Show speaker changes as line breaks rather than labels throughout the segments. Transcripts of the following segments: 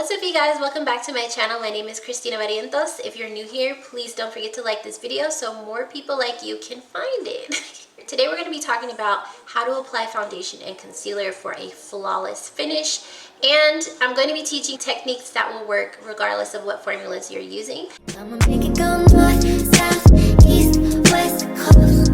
What's up you guys, welcome back to my channel. My name is Xrizz'Tina. If you're new here, please don't forget to like this video so more people like you can find it. Today we're going to be talking about how to apply foundation and concealer for a flawless finish, and I'm going to be teaching techniques that will work regardless of what formulas you're using. I'ma make it go north, south, east, west, coast.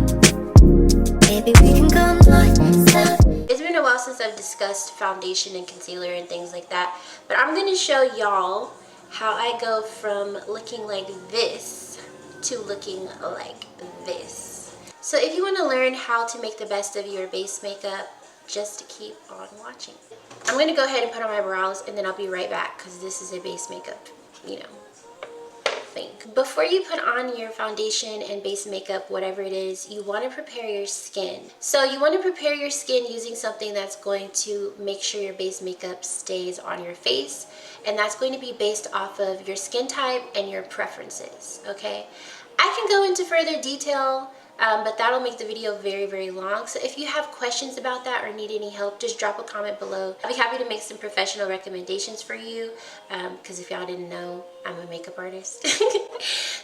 Maybe we can go north, south. It's been a while since I've discussed foundation and concealer and things like that, but I'm going to show y'all how I go from looking like this to looking like this. So if you want to learn how to make the best of your base makeup, just keep on watching. I'm going to go ahead and put on my brows and then I'll be right back because this is a base makeup, thing. Before you put on your foundation and base makeup, whatever it is, you want to prepare your skin. So you want to prepare your skin using something that's going to make sure your base makeup stays on your face, and that's going to be based off of your skin type and your preferences, okay? I can go into further detail, but that'll make the video very, very long. So if you have questions about that or need any help, just drop a comment below. I'll be happy to make some professional recommendations for you, because if y'all didn't know, I'm a makeup artist.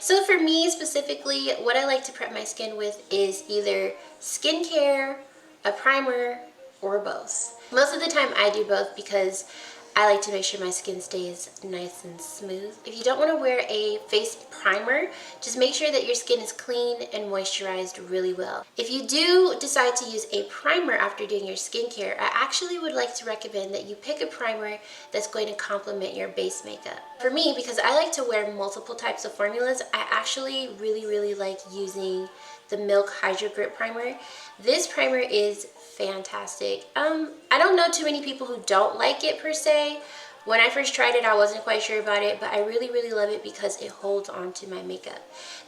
So for me specifically, what I like to prep my skin with is either skincare, a primer, or both. Most of the time I do both because I like to make sure my skin stays nice and smooth. If you don't want to wear a face primer, just make sure that your skin is clean and moisturized really well. If you do decide to use a primer after doing your skincare, I actually would like to recommend that you pick a primer that's going to complement your base makeup. For me, because I like to wear multiple types of formulas, I actually really like using the Milk Hydro Grip Primer. This primer is fantastic. I don't know too many people who don't like it per se. When I first tried it, I wasn't quite sure about it, but I really love it because it holds on to my makeup.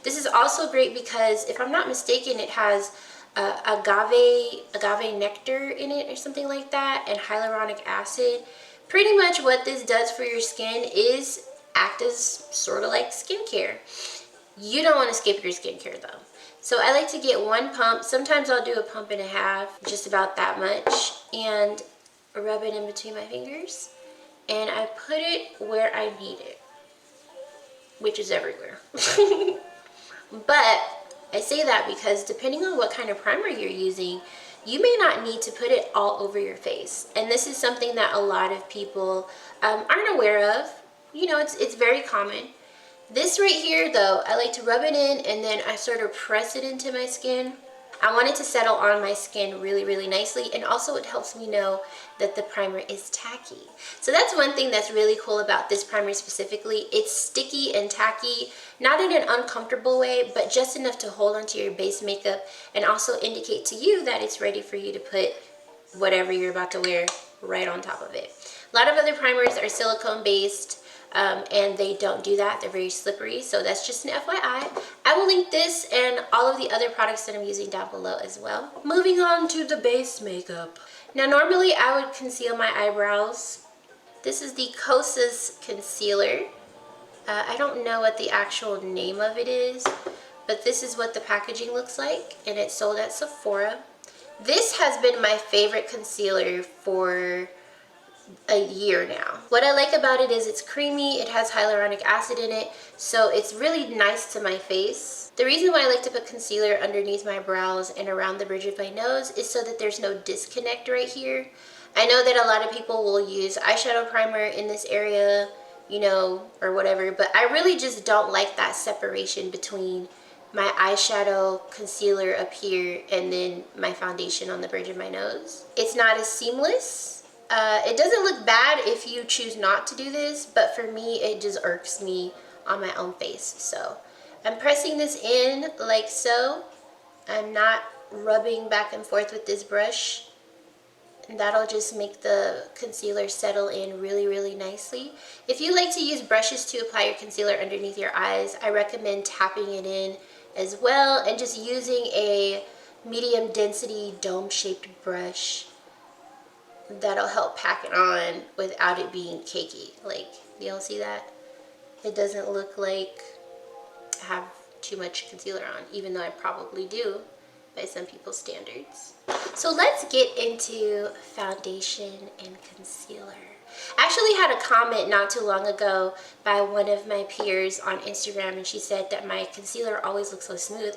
This is also great because, if I'm not mistaken, it has agave nectar in it or something like that, and hyaluronic acid. Pretty much what this does for your skin is act as sort of like skincare. You don't want to skip your skincare though. So I like to get one pump. Sometimes I'll do a pump and a half, just about that much, and rub it in between my fingers. And I put it where I need it, which is everywhere. But I say that because depending on what kind of primer you're using, you may not need to put it all over your face. And this is something that a lot of people aren't aware of. It's very common. This right here though, I like to rub it in and then I sort of press it into my skin. I want it to settle on my skin really nicely, and also it helps me know that the primer is tacky. So that's one thing that's really cool about this primer specifically. It's sticky and tacky, not in an uncomfortable way, but just enough to hold onto your base makeup and also indicate to you that it's ready for you to put whatever you're about to wear right on top of it. A lot of other primers are silicone based, and they don't do that. They're very slippery, so that's just an FYI. I will link this and all of the other products that I'm using down below as well. Moving on to the base makeup. Now normally I would conceal my eyebrows. This is the Kosas concealer. I don't know what the actual name of it is, but this is what the packaging looks like, and it's sold at Sephora. This has been my favorite concealer for a year now. What I like about it is it's creamy, it has hyaluronic acid in it, so it's really nice to my face. The reason why I like to put concealer underneath my brows and around the bridge of my nose is so that there's no disconnect right here. I know that a lot of people will use eyeshadow primer in this area, or whatever, but I really just don't like that separation between my eyeshadow concealer up here and then my foundation on the bridge of my nose. It's not as seamless. It doesn't look bad if you choose not to do this, but for me it just irks me on my own face. So I'm pressing this in like so. I'm not rubbing back and forth with this brush, and that'll just make the concealer settle in really nicely. If you like to use brushes to apply your concealer underneath your eyes, I recommend tapping it in as well and just using a medium density dome shaped brush. That'll help pack it on without it being cakey. Like, y'all see that? It doesn't look like I have too much concealer on, even though I probably do by some people's standards. So let's get into foundation and concealer. I actually had a comment not too long ago by one of my peers on Instagram, and she said that my concealer always looks so smooth.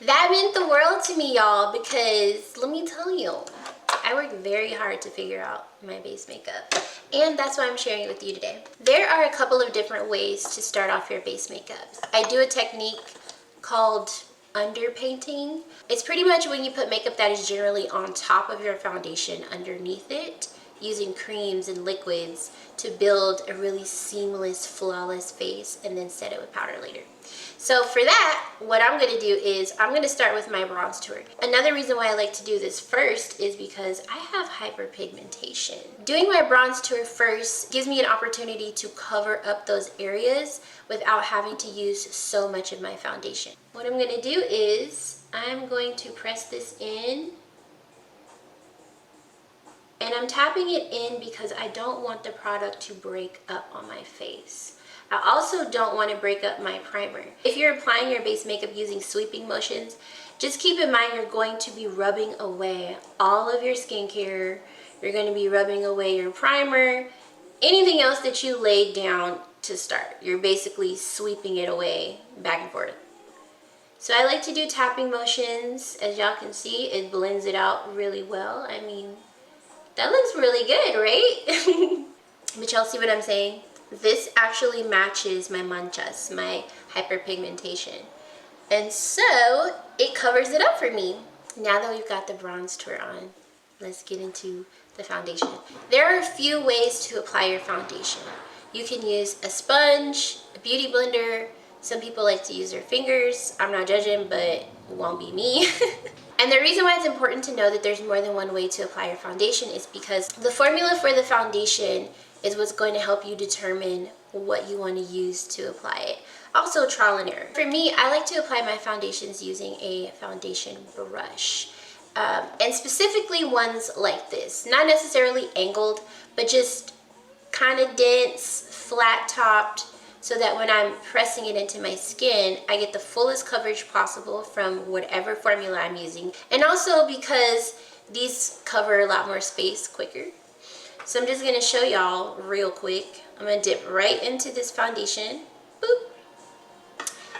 That meant the world to me, y'all, because let me tell you, I work very hard to figure out my base makeup, and that's why I'm sharing it with you today. There are a couple of different ways to start off your base makeup. I do a technique called underpainting. It's pretty much when you put makeup that is generally on top of your foundation underneath it, using creams and liquids to build a really seamless, flawless face, and then set it with powder later. So for that, what I'm going to do is I'm going to start with my bronze tour. Another reason why I like to do this first is because I have hyperpigmentation. Doing my bronze tour first gives me an opportunity to cover up those areas without having to use so much of my foundation. What I'm going to do is I'm going to press this in, and I'm tapping it in because I don't want the product to break up on my face. I also don't want to break up my primer. If you're applying your base makeup using sweeping motions, just keep in mind you're going to be rubbing away all of your skincare. You're going to be rubbing away your primer, anything else that you laid down to start. You're basically sweeping it away back and forth. So I like to do tapping motions. As y'all can see, it blends it out really well. I mean, that looks really good, right? But y'all see what I'm saying? This actually matches my manchas, my hyperpigmentation. And so it covers it up for me. Now that we've got the bronze tour on, let's get into the foundation. There are a few ways to apply your foundation. You can use a sponge, a beauty blender. Some people like to use their fingers. I'm not judging, but it won't be me. And the reason why it's important to know that there's more than one way to apply your foundation is because the formula for the foundation is what's going to help you determine what you want to use to apply it. Also, trial and error. For me, I like to apply my foundations using a foundation brush. And specifically ones like this. Not necessarily angled, but just kind of dense, flat topped, so that when I'm pressing it into my skin, I get the fullest coverage possible from whatever formula I'm using. And also because these cover a lot more space quicker. So I'm just gonna show y'all real quick. I'm gonna dip right into this foundation, boop.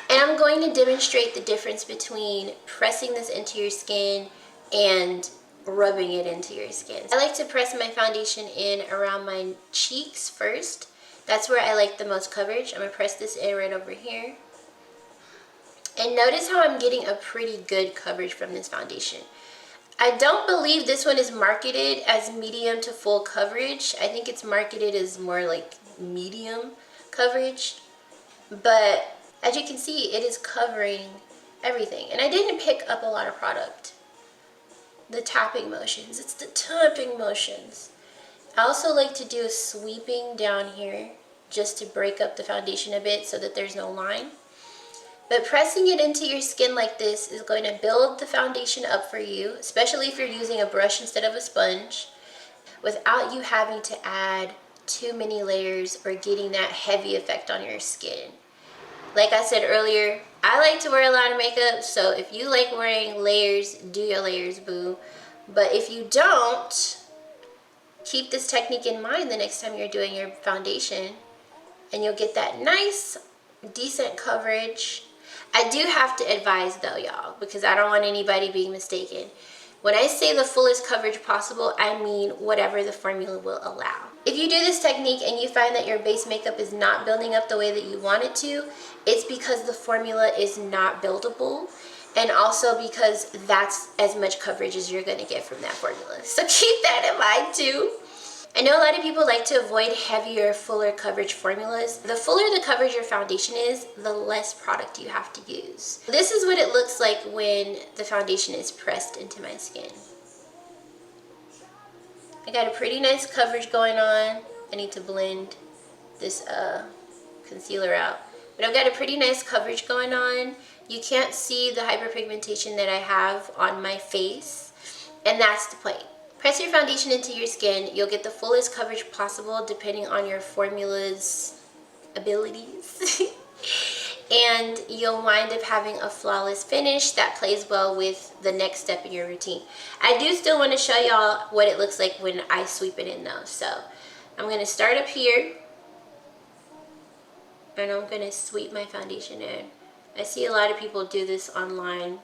And I'm going to demonstrate the difference between pressing this into your skin and rubbing it into your skin. I like to press my foundation in around my cheeks first. That's where I like the most coverage. I'm gonna press this in right over here. And notice how I'm getting a pretty good coverage from this foundation. I don't believe this one is marketed as medium to full coverage. I think it's marketed as more like medium coverage. But as you can see, it is covering everything. And I didn't pick up a lot of product. The tapping motions, it's the tapping motions. I also like to do a sweeping down here just to break up the foundation a bit so that there's no line. But pressing it into your skin like this is going to build the foundation up for you, especially if you're using a brush instead of a sponge, without you having to add too many layers or getting that heavy effect on your skin. Like I said earlier, I like to wear a lot of makeup, so if you like wearing layers, do your layers, boo. But if you don't, keep this technique in mind the next time you're doing your foundation, and you'll get that nice, decent coverage. I do have to advise though, y'all, because I don't want anybody being mistaken. When I say the fullest coverage possible, I mean whatever the formula will allow. If you do this technique and you find that your base makeup is not building up the way that you want it to, it's because the formula is not buildable, and also because that's as much coverage as you're going to get from that formula. So keep that in mind too. I know a lot of people like to avoid heavier, fuller coverage formulas. The fuller the coverage your foundation is, the less product you have to use. This is what it looks like when the foundation is pressed into my skin. I got a pretty nice coverage going on. I need to blend this concealer out. But I've got a pretty nice coverage going on. You can't see the hyperpigmentation that I have on my face, and that's the point. Press your foundation into your skin. You'll get the fullest coverage possible depending on your formula's abilities. And you'll wind up having a flawless finish that plays well with the next step in your routine. I do still want to show y'all what it looks like when I sweep it in though. So I'm going to start up here, and I'm going to sweep my foundation in. I see a lot of people do this online.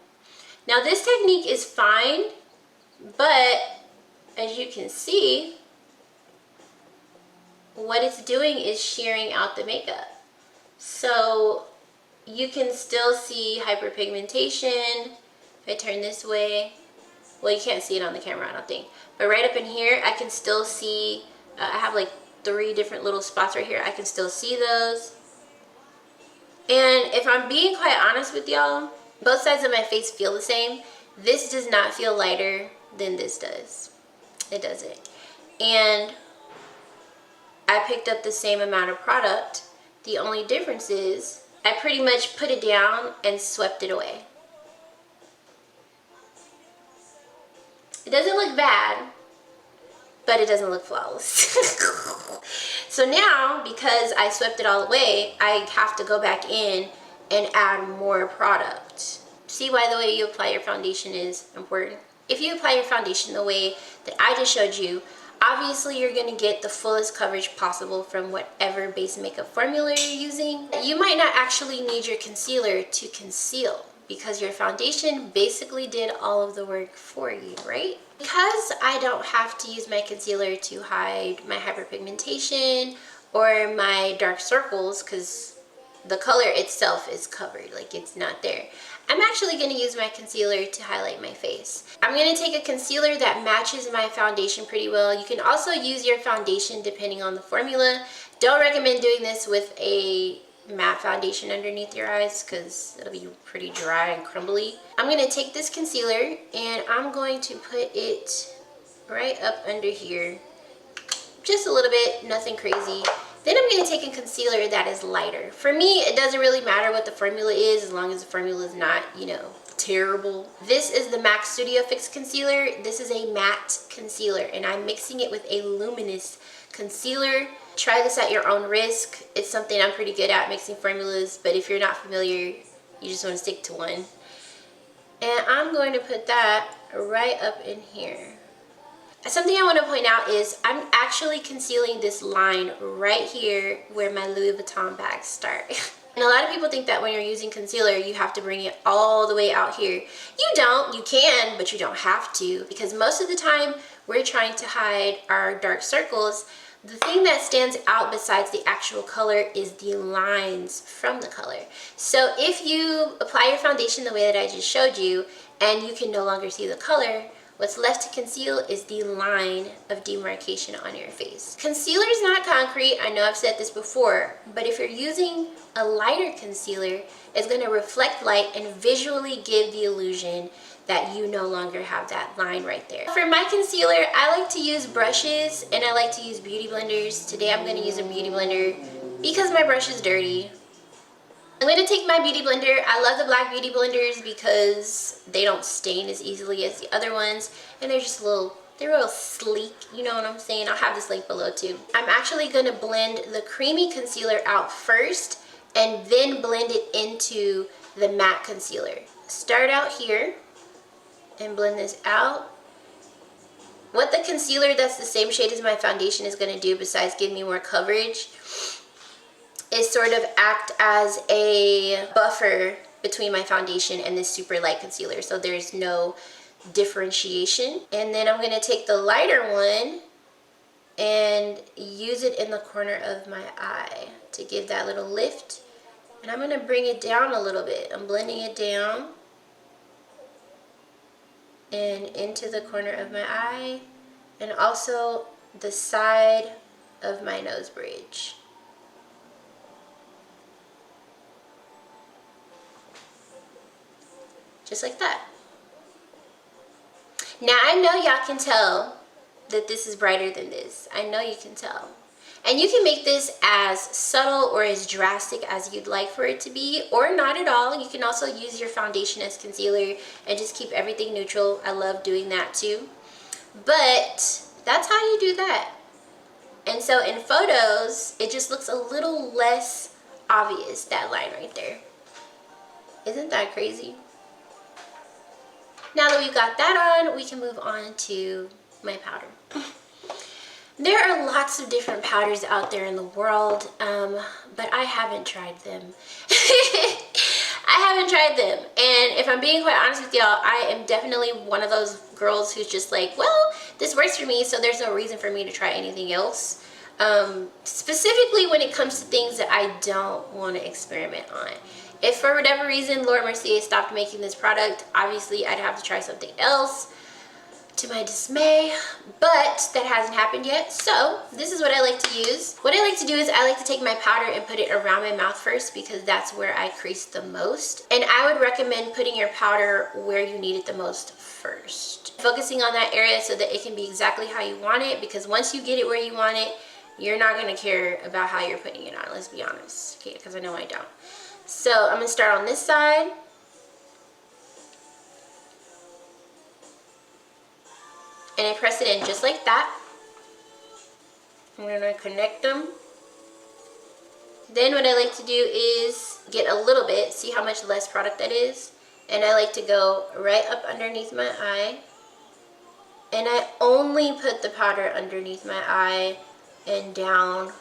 Now this technique is fine, but as you can see, what it's doing is shearing out the makeup. So you can still see hyperpigmentation. If I turn this way, well, you can't see it on the camera, I don't think. But right up in here, I can still see, I have like 3 different little spots right here. I can still see those. And if I'm being quite honest with y'all, both sides of my face feel the same. This does not feel lighter than this does. It doesn't. And I picked up the same amount of product. The only difference is I pretty much put it down and swept it away. It doesn't look bad, but it doesn't look flawless. So now, because I swept it all away, I have to go back in and add more product. See why the way you apply your foundation is important? If you apply your foundation the way that I just showed you, obviously you're going to get the fullest coverage possible from whatever base makeup formula you're using. You might not actually need your concealer to conceal, because your foundation basically did all of the work for you, right? Because I don't have to use my concealer to hide my hyperpigmentation or my dark circles, because the color itself is covered, like it's not there, I'm actually going to use my concealer to highlight my face. I'm going to take a concealer that matches my foundation pretty well. You can also use your foundation depending on the formula. Don't recommend doing this with a matte foundation underneath your eyes because it'll be pretty dry and crumbly. I'm going to take this concealer and I'm going to put it right up under here. Just a little bit, nothing crazy. Then I'm going to take a concealer that is lighter. For me, it doesn't really matter what the formula is as long as the formula is not, you know, terrible. This is the MAC Studio Fix Concealer. This is a matte concealer and I'm mixing it with a luminous concealer. Try this at your own risk. It's something I'm pretty good at, mixing formulas, but if you're not familiar, you just want to stick to one. And I'm going to put that right up in here. Something I want to point out is I'm actually concealing this line right here where my Louis Vuitton bags start. And a lot of people think that when you're using concealer, you have to bring it all the way out here. You don't. You can, but you don't have to, because most of the time we're trying to hide our dark circles. The thing that stands out besides the actual color is the lines from the color. So if you apply your foundation the way that I just showed you and you can no longer see the color, what's left to conceal is the line of demarcation on your face. Concealer is not concrete. I know I've said this before, but if you're using a lighter concealer, it's going to reflect light and visually give the illusion that you no longer have that line right there. For my concealer, I like to use brushes and I like to use beauty blenders. Today I'm going to use a beauty blender because my brush is dirty. I'm going to take my beauty blender. I love the black beauty blenders because they don't stain as easily as the other ones, and they're just they're real sleek, you know what I'm saying? I'll have this link below too. I'm actually going to blend the creamy concealer out first and then blend it into the matte concealer. Start out here and blend this out. What the concealer that's the same shade as my foundation is going to do, besides give me more coverage, is sort of act as a buffer between my foundation and this super light concealer, so there's no differentiation. And then I'm going to take the lighter one and use it in the corner of my eye to give that little lift. And I'm going to bring it down a little bit. I'm blending it down and into the corner of my eye and also the side of my nose bridge. Just like that. Now I know y'all can tell that this is brighter than this. I know you can tell. And you can make this as subtle or as drastic as you'd like for it to be, or not at all. You can also use your foundation as concealer and just keep everything neutral. I love doing that too. But that's how you do that. And so in photos, it just looks a little less obvious, that line right there. Isn't that crazy? Now that we've got that on, we can move on to my powder. There are lots of different powders out there in the world, but I haven't tried them. I haven't tried them. And if I'm being quite honest with y'all, I am definitely one of those girls who's just like, well, this works for me, so there's no reason for me to try anything else. Specifically when it comes to things that I don't want to experiment on. If for whatever reason Laura Mercier stopped making this product, obviously I'd have to try something else, to my dismay, but that hasn't happened yet. So this is what I like to use. What I like to do is I like to take my powder and put it around my mouth first, because that's where I crease the most. And I would recommend putting your powder where you need it the most first. Focusing on that area so that it can be exactly how you want it, because once you get it where you want it, you're not gonna care about how you're putting it on, let's be honest, okay, because I know I don't. So I'm gonna start on this side. And I press it in just like that. I'm gonna connect them. Then what I like to do is get a little bit, see how much less product that is. And I like to go right up underneath my eye. And I only put the powder underneath my eye and down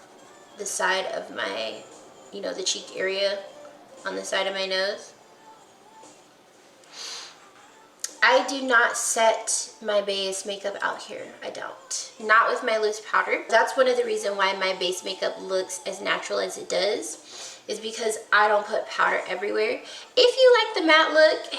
the side of my, you know, the cheek area on the side of my nose. I do not set my base makeup out here. I don't. Not with my loose powder. That's one of the reasons why my base makeup looks as natural as it does, is because I don't put powder everywhere. If you like the matte look,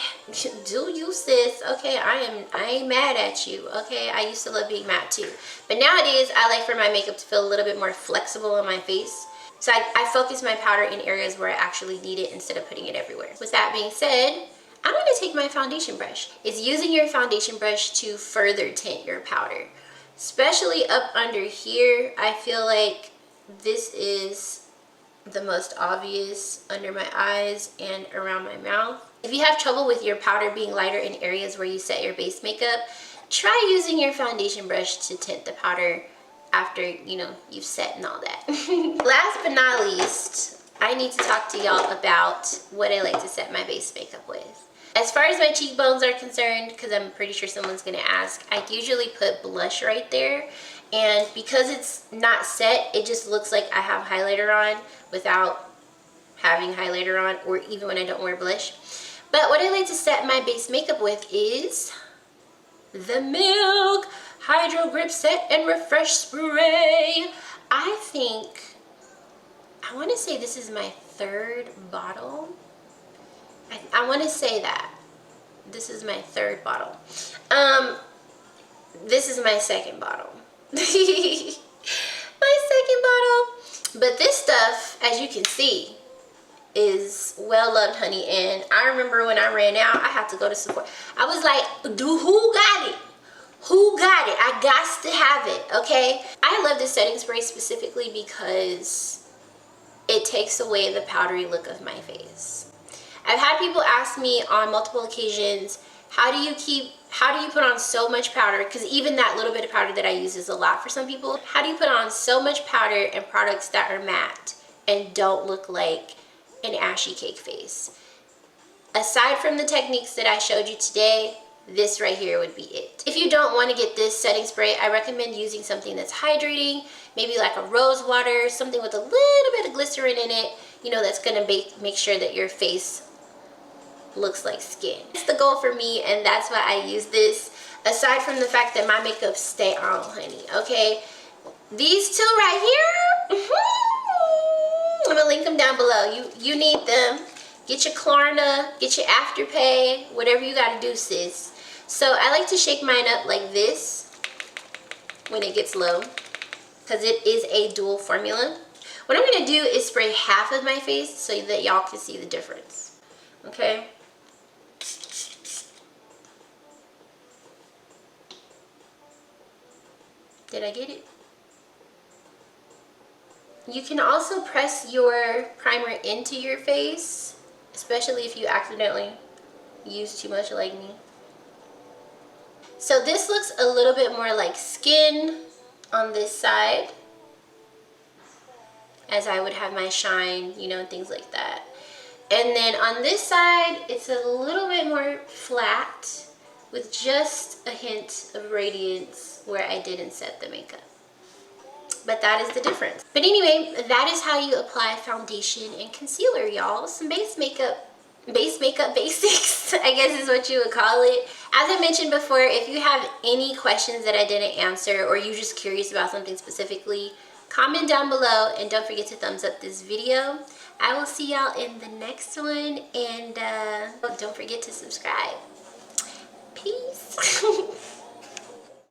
do you, sis. Okay, I ain't mad at you. Okay, I used to love being matte too. But nowadays, I like for my makeup to feel a little bit more flexible on my face. So I focus my powder in areas where I actually need it instead of putting it everywhere. With that being said, I'm going to take my foundation brush. It's using your foundation brush to further tint your powder. Especially up under here, I feel like this is the most obvious under my eyes and around my mouth. If you have trouble with your powder being lighter in areas where you set your base makeup, try using your foundation brush to tint the powder after, you know, you've set and all that. Last but not least, I need to talk to y'all about what I like to set my base makeup with. As far as my cheekbones are concerned, because I'm pretty sure someone's going to ask, I usually put blush right there. And because it's not set, it just looks like I have highlighter on without having highlighter on, or even when I don't wear blush. But what I like to set my base makeup with is the Milk Hydro Grip Set and Refresh Spray. I think, I want to say this is my third bottle. I want to say that this is my third bottle. This is my second bottle. My second bottle. But this stuff, as you can see, is well loved, honey. And I remember when I ran out, I had to go to Sephora. I was like, dude, who got it? Who got it? I got to have it, okay? I love this setting spray specifically because it takes away the powdery look of my face. I've had people ask me on multiple occasions, how do you put on so much powder? Because even that little bit of powder that I use is a lot for some people. How do you put on so much powder and products that are matte and don't look like an ashy cake face? Aside from the techniques that I showed you today, this right here would be it. If you don't want to get this setting spray, I recommend using something that's hydrating, maybe like a rose water, something with a little bit of glycerin in it, you know, that's gonna make sure that your face looks like skin. That's the goal for me, and that's why I use this. Aside from the fact that my makeup stay on, honey, okay? These two right here, I'm gonna link them down below. You need them. Get your Klarna, get your Afterpay, whatever you gotta do, sis. So I like to shake mine up like this when it gets low, because it is a dual formula. What I'm gonna do is spray half of my face so that y'all can see the difference, okay? Did I get it? You can also press your primer into your face, especially if you accidentally use too much like me. So this looks a little bit more like skin on this side, as I would have my shine, you know, and things like that. And then on this side, it's a little bit more flat with just a hint of radiance where I didn't set the makeup. but that is the difference. But anyway, that is how you apply foundation and concealer, y'all. Some base makeup basics, I guess is what you would call it. As I mentioned before, if you have any questions that I didn't answer, or you're just curious about something specifically, comment down below, and don't forget to thumbs up this video. I will see y'all in the next one, and don't forget to subscribe. Peace.